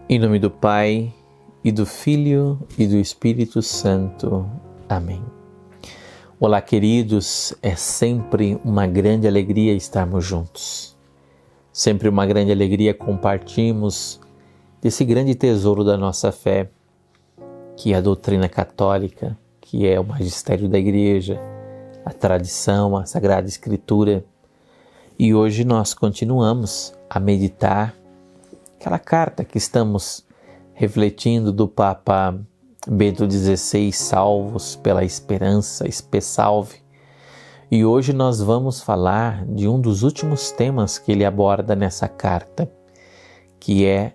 Em nome do Pai, e do Filho, e do Espírito Santo. Amém. Olá, queridos, é sempre uma grande alegria estarmos juntos. Sempre uma grande alegria compartilharmos desse grande tesouro da nossa fé, que é a doutrina católica, que é o magistério da Igreja, a tradição, a Sagrada Escritura. E hoje nós continuamos a meditar aquela carta que estamos refletindo do Papa Bento XVI, Salvos pela Esperança, Spe Salve. E hoje nós vamos falar de um dos últimos temas que ele aborda nessa carta, que é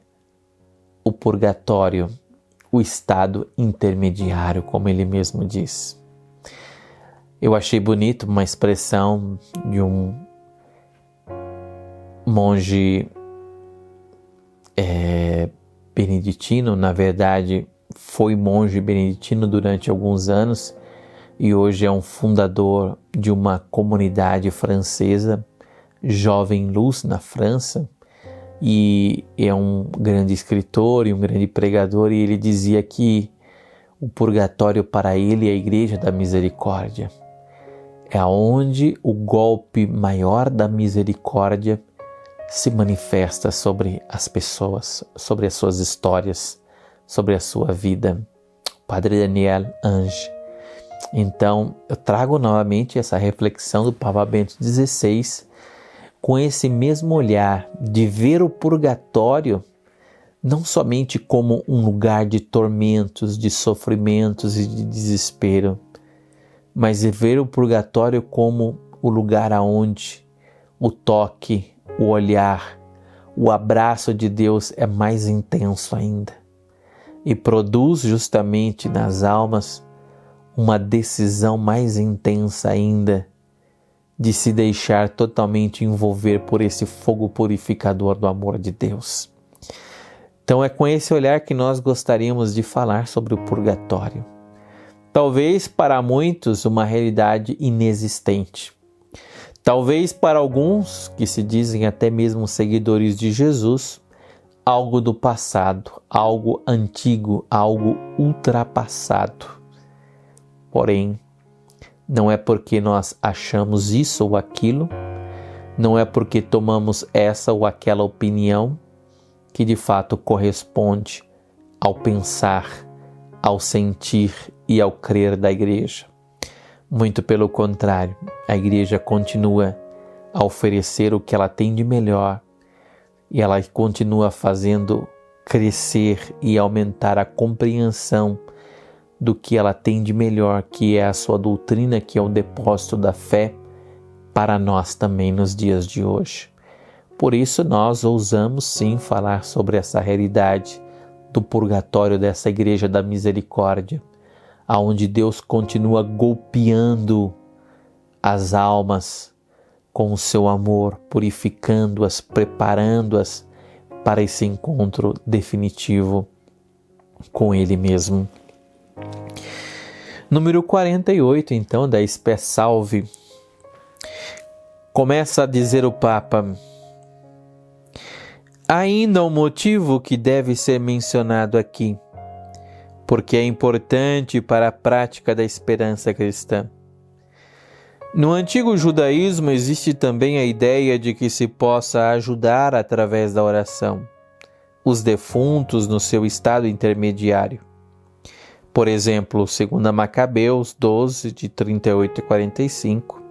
o purgatório, o estado intermediário, como ele mesmo diz. Eu achei bonito uma expressão de um monge beneditino, na verdade foi monge beneditino durante alguns anos e hoje é um fundador de uma comunidade francesa, Jovem Luz, na França, e é um grande escritor e um grande pregador, e ele dizia que o purgatório para ele é a Igreja da Misericórdia. É onde o golpe maior da misericórdia se manifesta sobre as pessoas, sobre as suas histórias, sobre a sua vida. Padre Daniel Ange. Então, eu trago novamente essa reflexão do Papa Bento XVI com esse mesmo olhar de ver o purgatório não somente como um lugar de tormentos, de sofrimentos e de desespero, mas de ver o purgatório como o lugar aonde o toque, o olhar, o abraço de Deus é mais intenso ainda e produz justamente nas almas uma decisão mais intensa ainda de se deixar totalmente envolver por esse fogo purificador do amor de Deus. Então é com esse olhar que nós gostaríamos de falar sobre o purgatório. Talvez para muitos uma realidade inexistente. Talvez para alguns, que se dizem até mesmo seguidores de Jesus, algo do passado, algo antigo, algo ultrapassado. Porém, não é porque nós achamos isso ou aquilo, não é porque tomamos essa ou aquela opinião que de fato corresponde ao pensar, ao sentir e ao crer da Igreja. Muito pelo contrário, a Igreja continua a oferecer o que ela tem de melhor e ela continua fazendo crescer e aumentar a compreensão do que ela tem de melhor, que é a sua doutrina, que é o depósito da fé para nós também nos dias de hoje. Por isso nós ousamos sim falar sobre essa realidade do purgatório dessa Igreja da Misericórdia, aonde Deus continua golpeando as almas com o seu amor, purificando-as, preparando-as para esse encontro definitivo com Ele mesmo. Número 48, então, da Spe Salve. Começa a dizer o Papa: ainda um motivo que deve ser mencionado aqui, porque é importante para a prática da esperança cristã. No antigo judaísmo existe também a ideia de que se possa ajudar através da oração os defuntos no seu estado intermediário. Por exemplo, segundo Macabeus 12, de 38 e 45,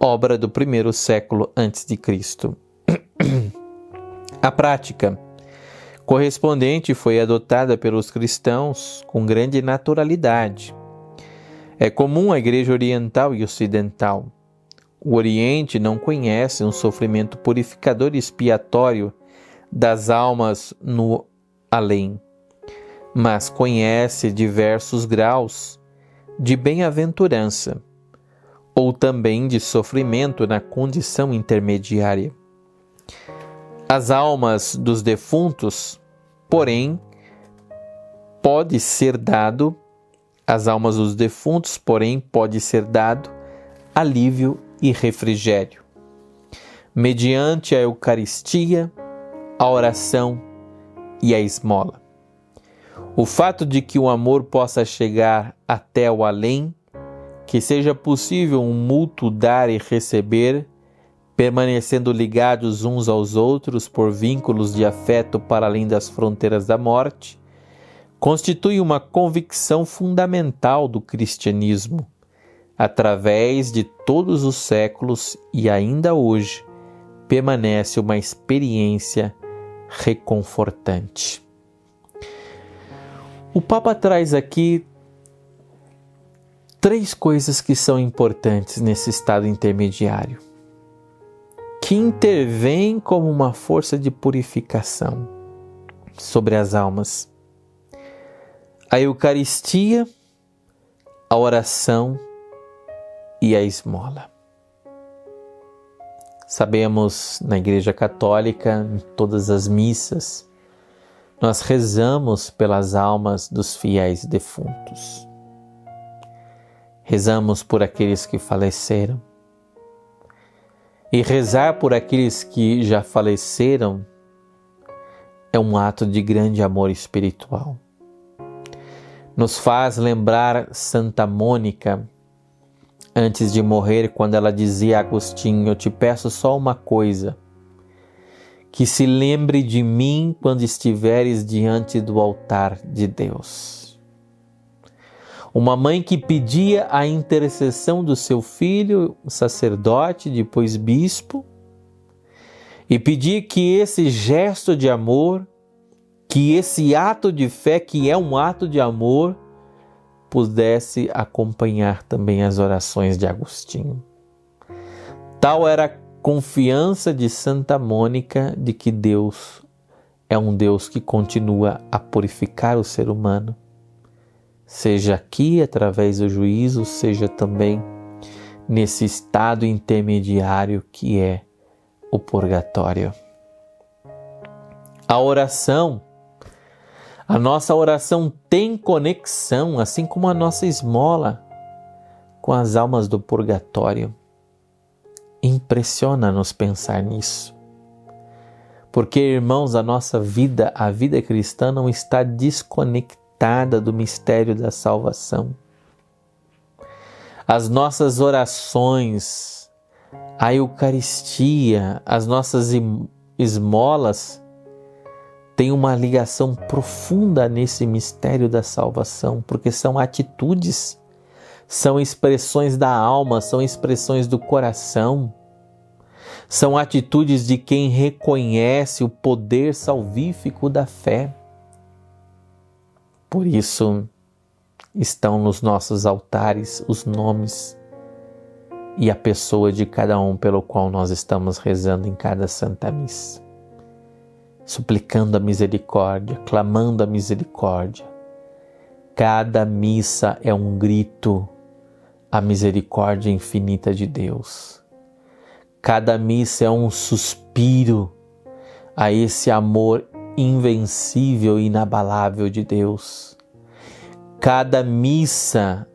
obra do primeiro século a.C. A prática correspondente foi adotada pelos cristãos com grande naturalidade. É comum à Igreja Oriental e Ocidental. O Oriente não conhece um sofrimento purificador e expiatório das almas no além, mas conhece diversos graus de bem-aventurança ou também de sofrimento na condição intermediária. As almas dos defuntos, porém, pode ser dado alívio e refrigério, mediante a Eucaristia, a oração e a esmola. O fato de que o amor possa chegar até o além, que seja possível um mútuo dar e receber, permanecendo ligados uns aos outros por vínculos de afeto para além das fronteiras da morte, constitui uma convicção fundamental do cristianismo, através de todos os séculos e ainda hoje permanece uma experiência reconfortante. O Papa traz aqui 3 coisas que são importantes nesse estado intermediário, que intervém como uma força de purificação sobre as almas: a Eucaristia, a oração e a esmola. Sabemos, na Igreja Católica, em todas as missas, nós rezamos pelas almas dos fiéis defuntos. Rezamos por aqueles que faleceram. E rezar por aqueles que já faleceram é um ato de grande amor espiritual. Nos faz lembrar Santa Mônica, antes de morrer, quando ela dizia a Agostinho: eu te peço só uma coisa, que se lembre de mim quando estiveres diante do altar de Deus. Uma mãe que pedia a intercessão do seu filho, sacerdote, depois bispo, e pedia que esse gesto de amor, que esse ato de fé, que é um ato de amor, pudesse acompanhar também as orações de Agostinho. Tal era a confiança de Santa Mônica de que Deus é um Deus que continua a purificar o ser humano, seja aqui através do juízo, seja também nesse estado intermediário que é o purgatório. A oração, a nossa oração tem conexão, assim como a nossa esmola, com as almas do purgatório. Impressiona-nos pensar nisso. Porque, irmãos, a nossa vida, a vida cristã não está desconectada do mistério da salvação. As nossas orações, a Eucaristia, as nossas esmolas têm uma ligação profunda nesse mistério da salvação, porque são atitudes, são expressões da alma, são expressões do coração, são atitudes de quem reconhece o poder salvífico da fé. Por isso estão nos nossos altares os nomes e a pessoa de cada um pelo qual nós estamos rezando em cada Santa Missa, suplicando a misericórdia, clamando a misericórdia. Cada missa é um grito à misericórdia infinita de Deus. Cada missa é um suspiro a esse amor invencível e inabalável de Deus. Cada missa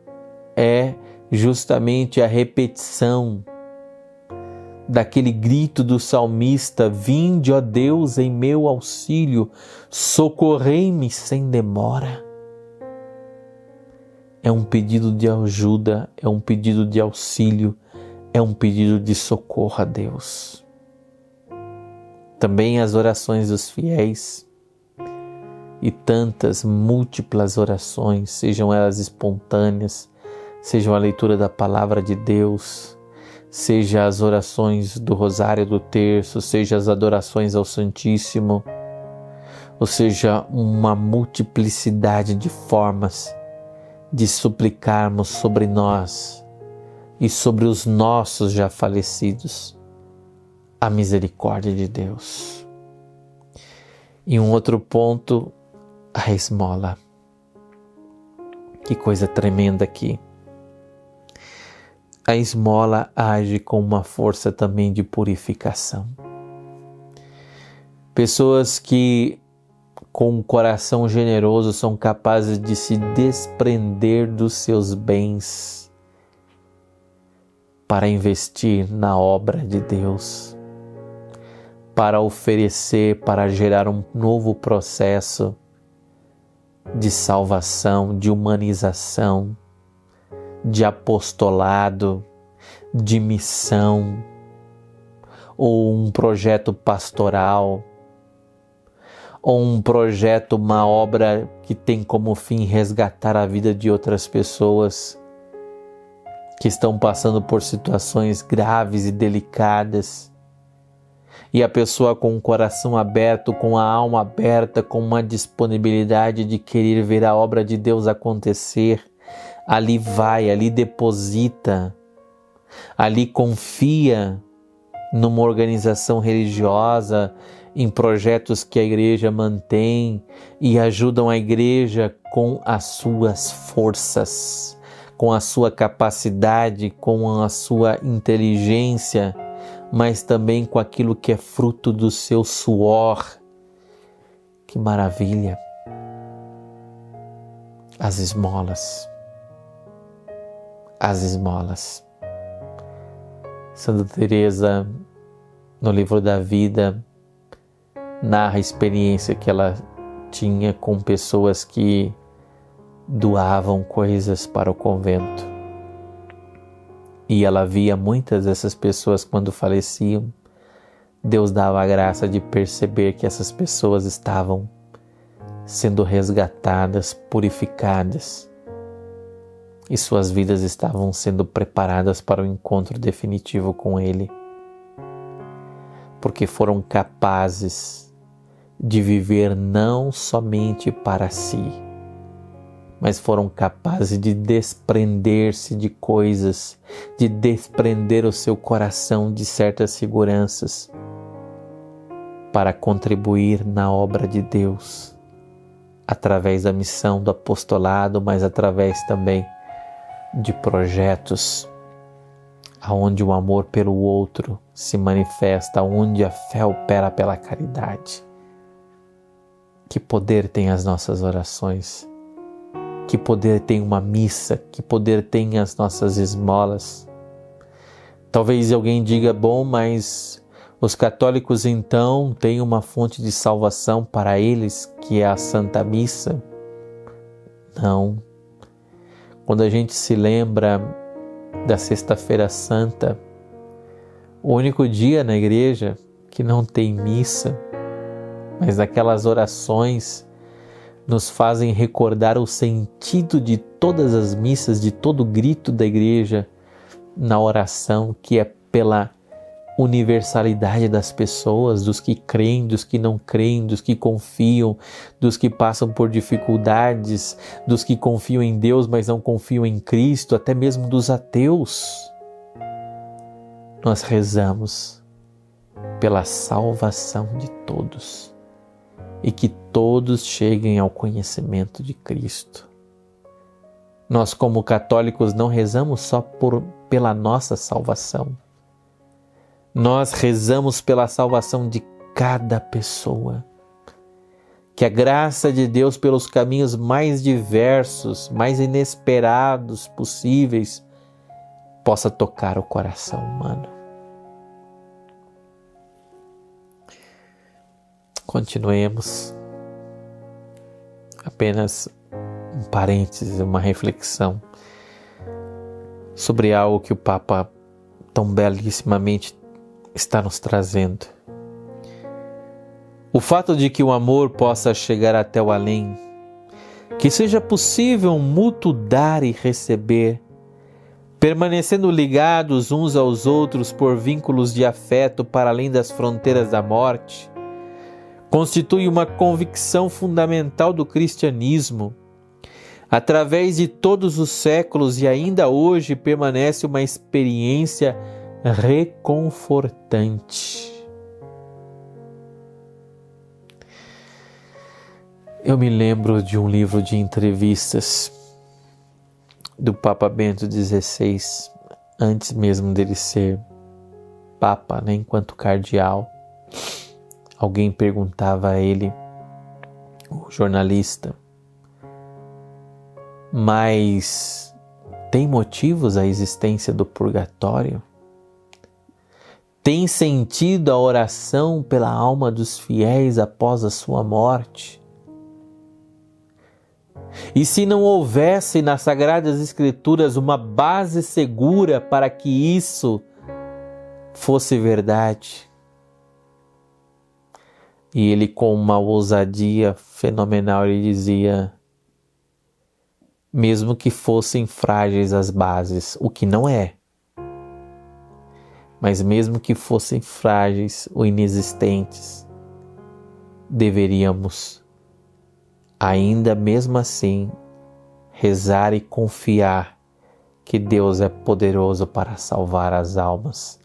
é justamente a repetição daquele grito do salmista: vinde, ó Deus, em meu auxílio, socorrei-me sem demora. É um pedido de ajuda, é um pedido de auxílio, é um pedido de socorro a Deus. Também as orações dos fiéis e tantas múltiplas orações, sejam elas espontâneas, sejam a leitura da palavra de Deus, seja as orações do Rosário do Terço, seja as adorações ao Santíssimo, ou seja, uma multiplicidade de formas de suplicarmos sobre nós e sobre os nossos já falecidos a misericórdia de Deus. E um outro ponto, a esmola. Que coisa tremenda aqui. A esmola age com uma força também de purificação. Pessoas que com um coração generoso são capazes de se desprender dos seus bens para investir na obra de Deus, para oferecer, para gerar um novo processo de salvação, de humanização, de apostolado, de missão, ou um projeto pastoral, ou um projeto, uma obra que tem como fim resgatar a vida de outras pessoas que estão passando por situações graves e delicadas. E a pessoa com o coração aberto, com a alma aberta, com uma disponibilidade de querer ver a obra de Deus acontecer, ali vai, ali deposita, ali confia numa organização religiosa, em projetos que a igreja mantém e ajudam a igreja com as suas forças, com a sua capacidade, com a sua inteligência, mas também com aquilo que é fruto do seu suor. Que maravilha! As esmolas. As esmolas. Santa Teresa, no livro da vida, narra a experiência que ela tinha com pessoas que doavam coisas para o convento. E ela via muitas dessas pessoas quando faleciam. Deus dava a graça de perceber que essas pessoas estavam sendo resgatadas, purificadas, e suas vidas estavam sendo preparadas para o encontro definitivo com Ele, porque foram capazes de viver não somente para si, mas foram capazes de desprender-se de coisas, de desprender o seu coração de certas seguranças, para contribuir na obra de Deus, através da missão do apostolado, mas através também de projetos onde o amor pelo outro se manifesta, onde a fé opera pela caridade. Que poder tem as nossas orações, que poder tem uma missa, que poder tem as nossas esmolas. Talvez alguém diga, bom, mas os católicos então têm uma fonte de salvação para eles, que é a Santa Missa. Não. Quando a gente se lembra da Sexta-feira Santa, o único dia na igreja que não tem missa, mas aquelas orações nos fazem recordar o sentido de todas as missas, de todo o grito da igreja na oração, que é pela universalidade das pessoas, dos que creem, dos que não creem, dos que confiam, dos que passam por dificuldades, dos que confiam em Deus, mas não confiam em Cristo, até mesmo dos ateus. Nós rezamos pela salvação de todos e que todos cheguem ao conhecimento de Cristo. Nós, como católicos, não rezamos só pela nossa salvação. Nós rezamos pela salvação de cada pessoa. Que a graça de Deus, pelos caminhos mais diversos, mais inesperados possíveis, possa tocar o coração humano. Continuemos. Apenas um parêntese, uma reflexão sobre algo que o Papa tão belíssimamente está nos trazendo. O fato de que o amor possa chegar até o além, que seja possível um mútuo dar e receber, permanecendo ligados uns aos outros por vínculos de afeto para além das fronteiras da morte, constitui uma convicção fundamental do cristianismo. Através de todos os séculos e ainda hoje permanece uma experiência reconfortante. Eu me lembro de um livro de entrevistas do Papa Bento XVI, antes mesmo dele ser Papa, né, enquanto cardeal. Alguém perguntava a ele, o jornalista, mas tem motivos a existência do purgatório? Tem sentido a oração pela alma dos fiéis após a sua morte? E se não houvesse nas Sagradas Escrituras uma base segura para que isso fosse verdade? E ele, com uma ousadia fenomenal, ele dizia: mesmo que fossem frágeis as bases, o que não é, mas mesmo que fossem frágeis ou inexistentes, deveríamos, ainda mesmo assim, rezar e confiar que Deus é poderoso para salvar as almas,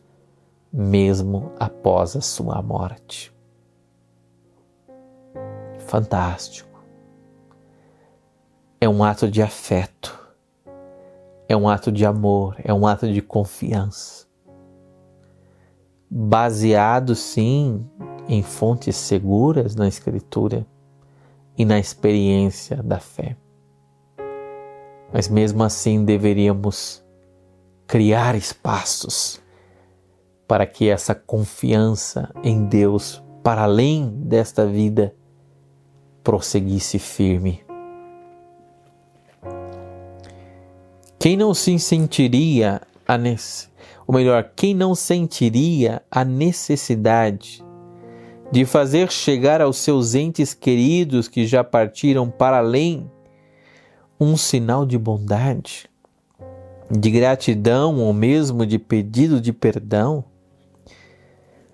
mesmo após a sua morte. Fantástico. É um ato de afeto, é um ato de amor, é um ato de confiança. Baseado, sim, em fontes seguras na Escritura e na experiência da fé. Mas mesmo assim deveríamos criar espaços para que essa confiança em Deus, para além desta vida, prosseguisse firme. Quem não sentiria a necessidade de fazer chegar aos seus entes queridos que já partiram para além um sinal de bondade, de gratidão ou mesmo de pedido de perdão?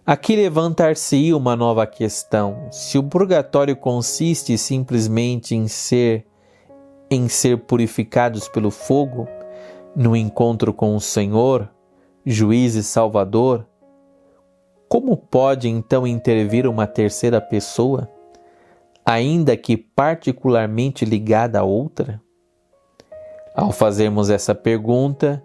Aqui levantar-se-ia uma nova questão. Se o purgatório consiste simplesmente em ser purificados pelo fogo, no encontro com o Senhor, juiz e salvador, como pode então intervir uma terceira pessoa, ainda que particularmente ligada a outra? Ao fazermos essa pergunta,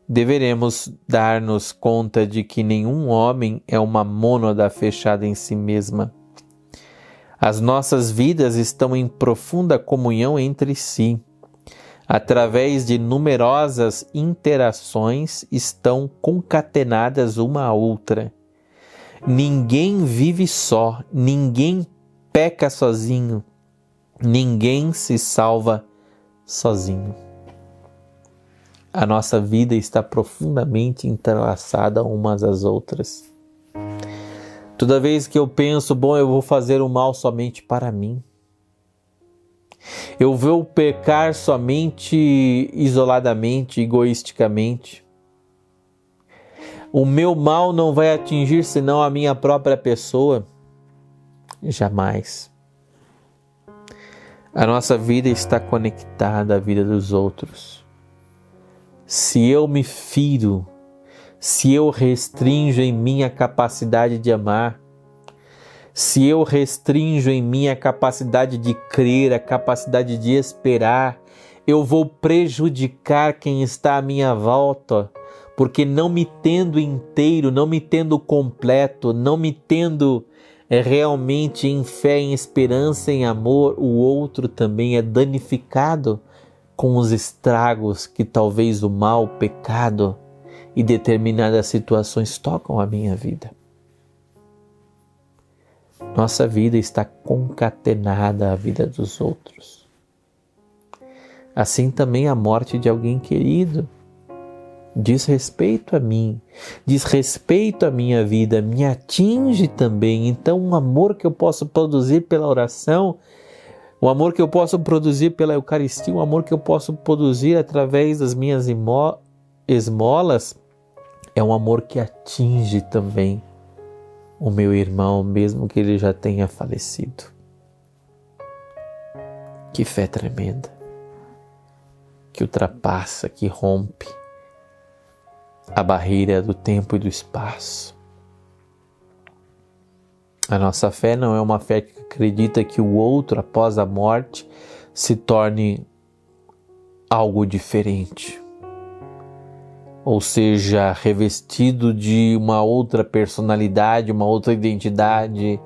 deveremos dar-nos conta de que nenhum homem é uma mônada fechada em si mesma. As nossas vidas estão em profunda comunhão entre si. Através de numerosas interações, estão concatenadas uma à outra. Ninguém vive só, ninguém peca sozinho, ninguém se salva sozinho. A nossa vida está profundamente entrelaçada umas às outras. Toda vez que eu penso, eu vou fazer o mal somente para mim, eu vou pecar somente isoladamente, egoisticamente, o meu mal não vai atingir senão a minha própria pessoa, jamais. A nossa vida está conectada à vida dos outros. Se eu me firo, se eu restringo em mim a capacidade de amar, se eu restringo em mim a capacidade de crer, a capacidade de esperar, eu vou prejudicar quem está à minha volta, porque não me tendo inteiro, não me tendo completo, não me tendo realmente em fé, em esperança, em amor, o outro também é danificado com os estragos que talvez o mal, o pecado e determinadas situações tocam a minha vida. Nossa vida está concatenada à vida dos outros. Assim também a morte de alguém querido diz respeito a mim, diz respeito à minha vida, me atinge também. Então o amor que eu posso produzir pela oração, o amor que eu posso produzir pela Eucaristia, o amor que eu posso produzir através das minhas esmolas, é um amor que atinge também o meu irmão, mesmo que ele já tenha falecido. Que fé tremenda, que ultrapassa, que rompe a barreira do tempo e do espaço. A nossa fé não é uma fé que acredita que o outro, após a morte, se torne algo diferente, ou seja, revestido de uma outra personalidade, uma outra identidade,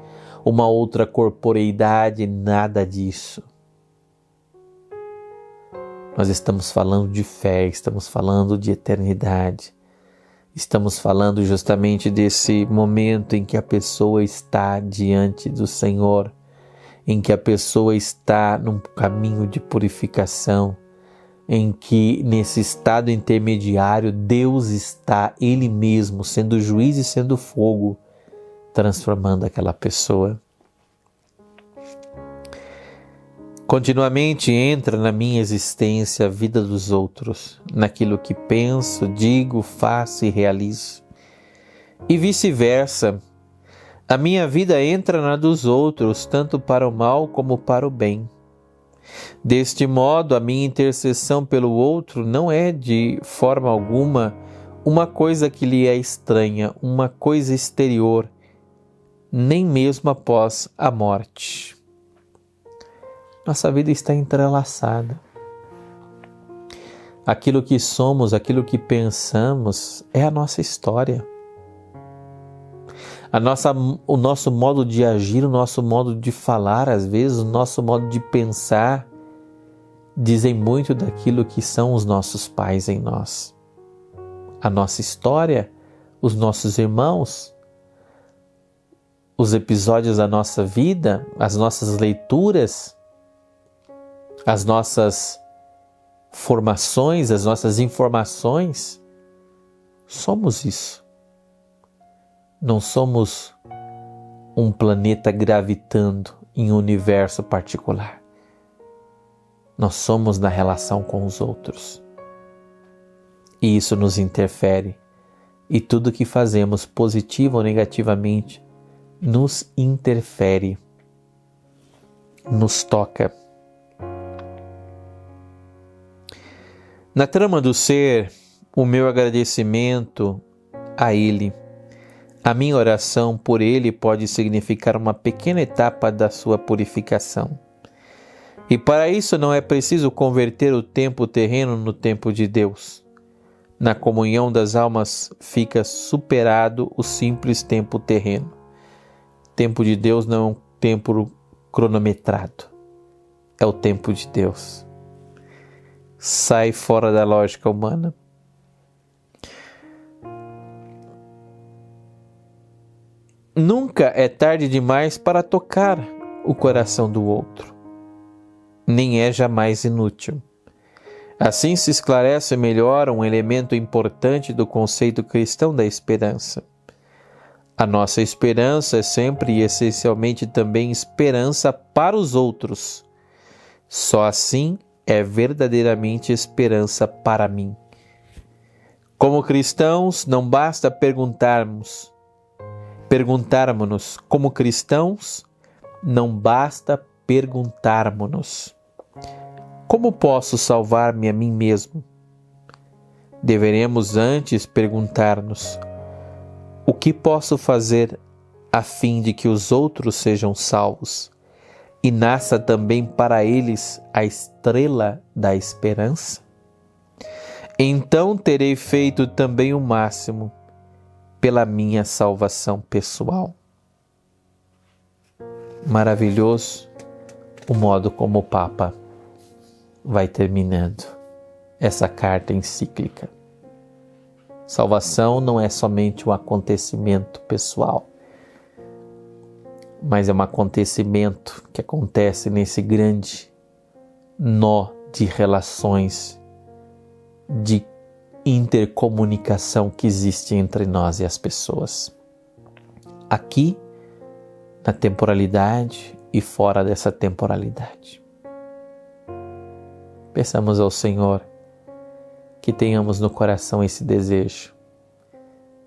uma outra corporeidade, nada disso. Nós estamos falando de fé, estamos falando de eternidade, Estamos falando justamente desse momento em que a pessoa está diante do Senhor, em que a pessoa está num caminho de purificação, em que nesse estado intermediário Deus está Ele mesmo sendo juiz e sendo fogo, transformando aquela pessoa. Continuamente entra na minha existência a vida dos outros, naquilo que penso, digo, faço e realizo. E vice-versa, a minha vida entra na dos outros, tanto para o mal como para o bem. Deste modo, a minha intercessão pelo outro não é de forma alguma uma coisa que lhe é estranha, uma coisa exterior, nem mesmo após a morte. Nossa vida está entrelaçada. Aquilo que somos, aquilo que pensamos é a nossa história. O nosso modo de agir, o nosso modo de falar, às vezes, o nosso modo de pensar, dizem muito daquilo que são os nossos pais em nós. A nossa história, os nossos irmãos, os episódios da nossa vida, as nossas leituras, as nossas formações, as nossas informações, somos isso. Não somos um planeta gravitando em um universo particular. Nós somos na relação com os outros. E isso nos interfere. E tudo que fazemos, positivo ou negativamente, nos interfere, nos toca. Na trama do ser, o meu agradecimento a Ele, a minha oração por Ele pode significar uma pequena etapa da sua purificação. E para isso não é preciso converter o tempo terreno no tempo de Deus. Na comunhão das almas fica superado o simples tempo terreno. O tempo de Deus não é um tempo cronometrado, é o tempo de Deus. Sai fora da lógica humana. Nunca é tarde demais para tocar o coração do outro, nem é jamais inútil. Assim se esclarece melhor um elemento importante do conceito cristão da esperança. A nossa esperança é sempre e essencialmente também esperança para os outros. Só assim é verdadeiramente esperança para mim. Como cristãos, não basta perguntarmos-nos. Como cristãos, não basta perguntarmos-nos: como posso salvar-me a mim mesmo? Deveremos antes perguntar-nos: o que posso fazer a fim de que os outros sejam salvos e nasça também para eles a estrela da esperança? Então terei feito também o máximo pela minha salvação pessoal. Maravilhoso o modo como o Papa vai terminando essa carta encíclica. Salvação não é somente um acontecimento pessoal, mas é um acontecimento que acontece nesse grande nó de relações, de intercomunicação que existe entre nós e as pessoas. Aqui, na temporalidade e fora dessa temporalidade. Peçamos ao Senhor que tenhamos no coração esse desejo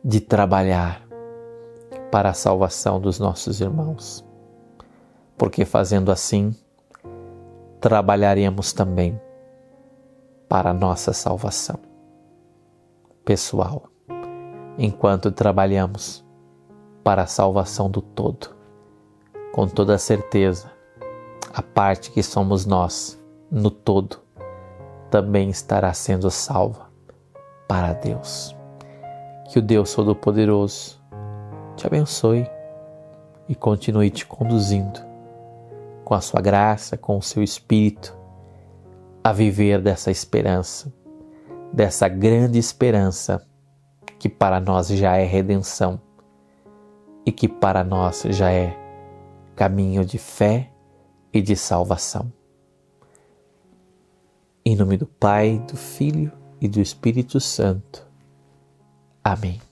de trabalhar para a salvação dos nossos irmãos, porque fazendo assim, trabalharemos também para a nossa salvação pessoal, enquanto trabalhamos para a salvação do todo. Com toda certeza, a parte que somos nós, no todo, também estará sendo salva para Deus. Que o Deus Todo-Poderoso te abençoe e continue te conduzindo com a sua graça, com o seu Espírito, a viver dessa esperança, dessa grande esperança que para nós já é redenção e que para nós já é caminho de fé e de salvação. Em nome do Pai, do Filho e do Espírito Santo. Amém.